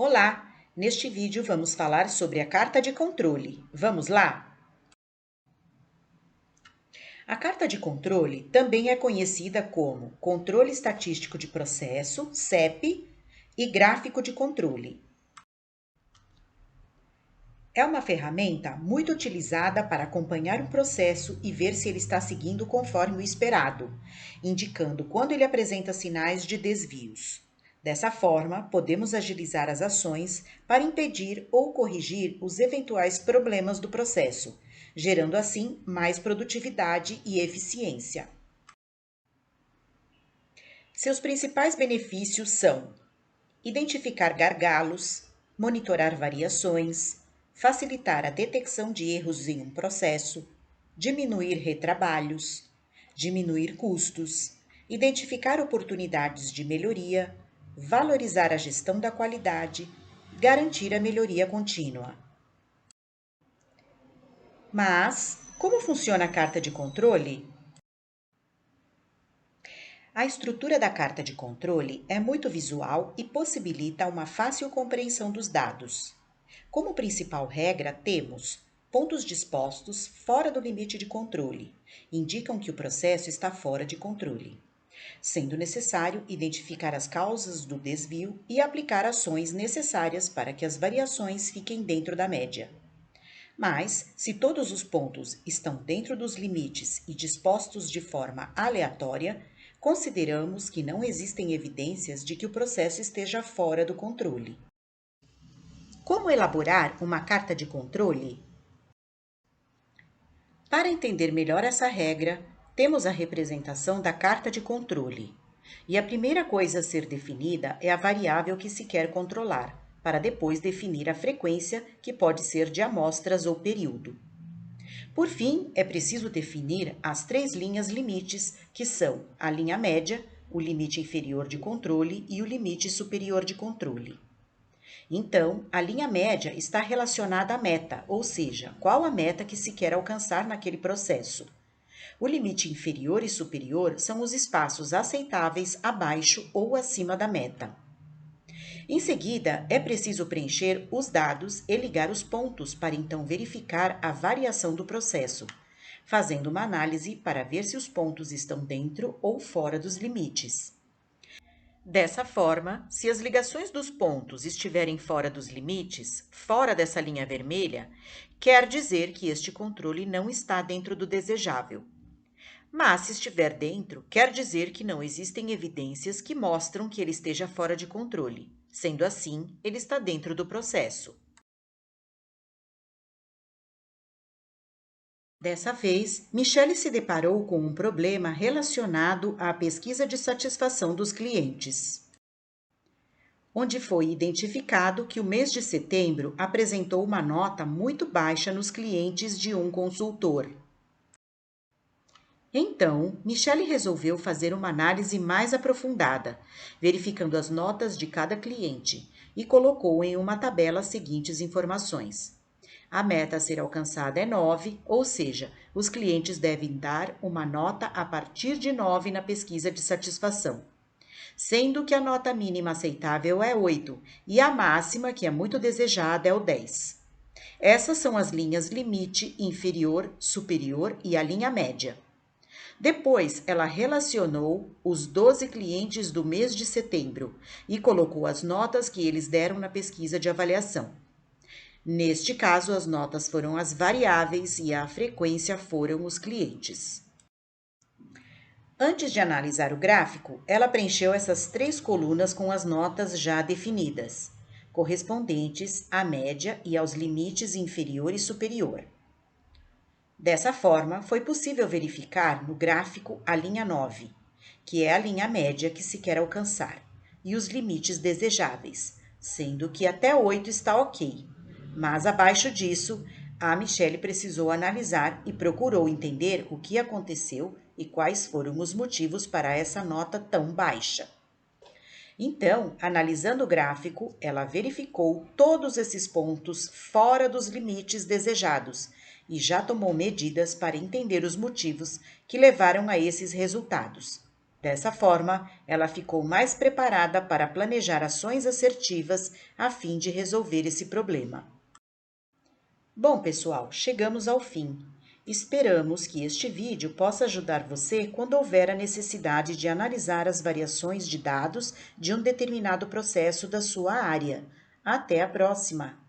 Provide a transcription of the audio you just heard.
Olá! Neste vídeo vamos falar sobre a carta de controle. Vamos lá? A carta de controle também é conhecida como Controle Estatístico de Processo, CEP, e Gráfico de Controle. É uma ferramenta muito utilizada para acompanhar um processo e ver se ele está seguindo conforme o esperado, indicando quando ele apresenta sinais de desvios. Dessa forma, podemos agilizar as ações para impedir ou corrigir os eventuais problemas do processo, gerando assim mais produtividade e eficiência. Seus principais benefícios são identificar gargalos, monitorar variações, facilitar a detecção de erros em um processo, diminuir retrabalhos, diminuir custos, identificar oportunidades de melhoria, valorizar a gestão da qualidade, garantir a melhoria contínua. Mas, como funciona a carta de controle? A estrutura da carta de controle é muito visual e possibilita uma fácil compreensão dos dados. Como principal regra, temos pontos dispostos fora do limite de controle, indicam que o processo está fora de controle, sendo necessário identificar as causas do desvio e aplicar ações necessárias para que as variações fiquem dentro da média. Mas, se todos os pontos estão dentro dos limites e dispostos de forma aleatória, consideramos que não existem evidências de que o processo esteja fora do controle. Como elaborar uma carta de controle? Para entender melhor essa regra, temos a representação da carta de controle. E a primeira coisa a ser definida é a variável que se quer controlar, para depois definir a frequência, que pode ser de amostras ou período. Por fim, é preciso definir as três linhas limites, que são a linha média, o limite inferior de controle e o limite superior de controle. Então, a linha média está relacionada à meta, ou seja, qual a meta que se quer alcançar naquele processo. O limite inferior e superior são os espaços aceitáveis abaixo ou acima da meta. Em seguida, é preciso preencher os dados e ligar os pontos para então verificar a variação do processo, fazendo uma análise para ver se os pontos estão dentro ou fora dos limites. Dessa forma, se as ligações dos pontos estiverem fora dos limites, fora dessa linha vermelha, quer dizer que este controle não está dentro do desejável. Mas, se estiver dentro, quer dizer que não existem evidências que mostram que ele esteja fora de controle. Sendo assim, ele está dentro do processo. Dessa vez, Michele se deparou com um problema relacionado à pesquisa de satisfação dos clientes, onde foi identificado que o mês de setembro apresentou uma nota muito baixa nos clientes de um consultor. Então, Michele resolveu fazer uma análise mais aprofundada, verificando as notas de cada cliente, e colocou em uma tabela as seguintes informações. A meta a ser alcançada é 9, ou seja, os clientes devem dar uma nota a partir de 9 na pesquisa de satisfação, sendo que a nota mínima aceitável é 8 e a máxima, que é muito desejada, é o 10. Essas são as linhas limite, inferior, superior e a linha média. Depois, ela relacionou os 12 clientes do mês de setembro e colocou as notas que eles deram na pesquisa de avaliação. Neste caso, as notas foram as variáveis e a frequência foram os clientes. Antes de analisar o gráfico, ela preencheu essas três colunas com as notas já definidas, correspondentes à média e aos limites inferior e superior. Dessa forma, foi possível verificar no gráfico a linha 9, que é a linha média que se quer alcançar, e os limites desejáveis, sendo que até 8 está ok, mas abaixo disso, a Michele precisou analisar e procurou entender o que aconteceu e quais foram os motivos para essa nota tão baixa. Então, analisando o gráfico, ela verificou todos esses pontos fora dos limites desejados e já tomou medidas para entender os motivos que levaram a esses resultados. Dessa forma, ela ficou mais preparada para planejar ações assertivas a fim de resolver esse problema. Bom, pessoal, chegamos ao fim. Esperamos que este vídeo possa ajudar você quando houver a necessidade de analisar as variações de dados de um determinado processo da sua área. Até a próxima!